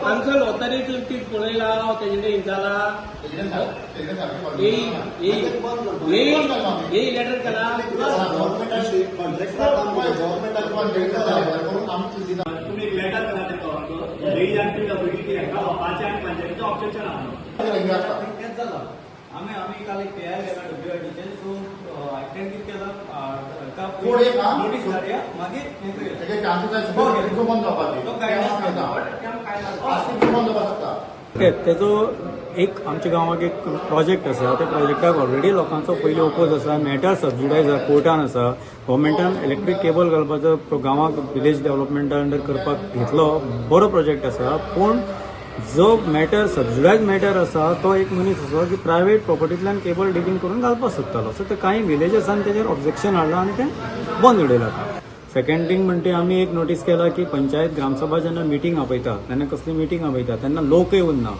Kansal authority ती पळयला तेजे इंचाला ये लेटर केला तुम्ही एक लेटर करा ते ऑब्जेक्शन आम्ही काल एक तयार केला डब्ल्यूआयटीचे सो आयटेन कित केला नोटीस धाडया मागीर तेजो एक आमच्या गांवाक एक प्रोजेक्ट आसा त्या प्रोजेक्टाक ऑलरेडी लोकांचो पयली ओपोज आसा मॅटर सबज्युडायज कोर्टान आसा गव्हर्मेंटान इलेक्ट्रीक केबल घालपाचो गांवाक विलेज डेव्हलपमेंटा अंडर करपाक घेतलो बरो प्रोजेक्ट आसा पूण जो मॅटर सबज्युडायज मॅटर आसा तो एक मनीस आसा की प्रायवेट प्रॉपर्टींतल्यान केबल डिगींग करून घालपाक सोदतालो सो ते कांय विलेजर्सान तेजेर ऑब्जेक्शन हाडलां आनी तें बंद उडयलां. सेकंड थिंग म्हणटे आमी एक नोटीस केला की पंचायत ग्रामसभा जेन्ना मिटींग आपयता तेन्ना कसली मिटींग आपयता तेन्ना लोकय उरना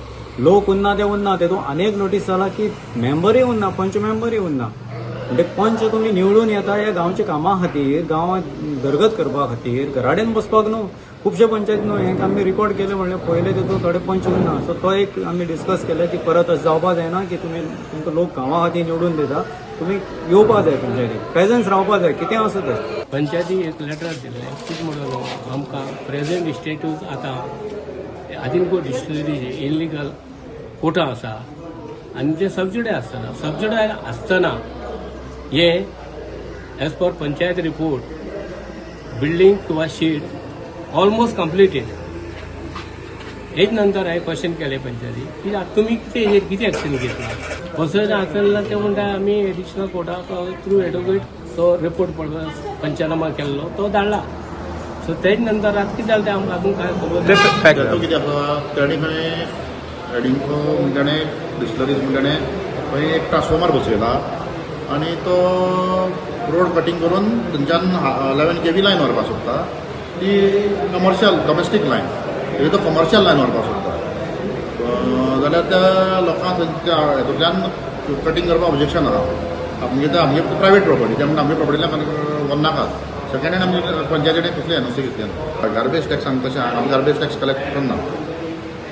ते उरना तेतून अनेक नोटीस जाला की मेंबरय उरना पंच मेंबरय उरना म्हणजे पंच तुम्ही निवडून येता ह्या गांवच्या कामा खातीर गांवांत दरगत करपा खातीर घराडेन बसपाक न्हू खुबशे पंचायत न्हू हें आमी रिकॉर्ड केले म्हणल्यार पयले तेतून थोडे पंच उरना सो तो एक आमी डिस्कस केले की परत अशें जावपा जायना की तुमकां लोक गांवा खातीर निवडून दिता तुमी येवपाक जाय पंचायतीक प्रेझन्स रावपाक जाय कितें आसा तें. पंचायती एक लेटर दिलें कितें म्हणून आमकां प्रेझेंट स्टेटूस आतां आदिनपूर डिस्टिलरीचे इलिगल कोटा आसा आनी ते सबज्युडाय आसतना हे as per panchayat report building किंवा शीट ऑलमोस्ट कंप्लिटेड. हेच नंतर हांवें क्वेश्चन केले पंचायती की तुमी कितें एक्शन घेतला प्रोसेस आसलेला ते म्हणटा आमी एडिशनल कोर्टाक थ्रू एडवोकेट तो रिपोर्ट पंचनामा केल्लो तो धाडला. सो तेच नंतर आतां कितें जालें तें आमकां अजून कांय खबर कितें आसा ताणें खंय रेडिंको म्हणटाणे डिस्टलरीज म्हणटाणे खंय एक ट्रान्सफॉर्मर बसयला आनी तो रोड कटींग करून थंयच्यान 11 kV लायन व्हरपाक सोदता ती कमर्शियल डोमेस्टीक लायन तेजी तो कमर्शियल लायन व्हरपाक सोदता जाल्यार त्या लोकांक हेतूंतल्यान कटींग करपाक ऑब्जेक्शन आहा आमगे प्रायवेट प्रॉपर्टी त्या म्हणून आमगे प्रॉपर्टींतल्यान व्हरनाकात. सेकंड हँड आमचे पंचायतीने कसली एनओसी घेतली गार्बेज टॅक्स आमकां कशें आमी गार्बेज टॅक्स कलेक्ट करना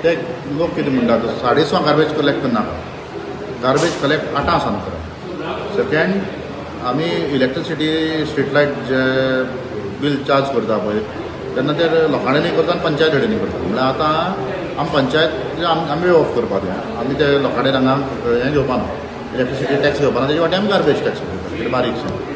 ते लोक कितें म्हणटात 6:30 गार्बेज कलेक्ट करना गार्बेज कलेक्ट 8 सांजचो. सेकंड आमी इलेक्ट्रिसिटी स्ट्रीट लायट जे बील चार्ज करता पळय तेन्ना ते लोकांनी करता आनी पंचायत कडेन करता म्हणल्यार आतां आमी पंचायत आमी ऑफ करपाक जाय आमी ते लोकांनी हांगा हें घेवपा ना इलेक्ट्रिसिटी टॅक्स घेवपा ना तेजे वाटे आमी गार्बेज टॅक्स घेवता बारीकशें.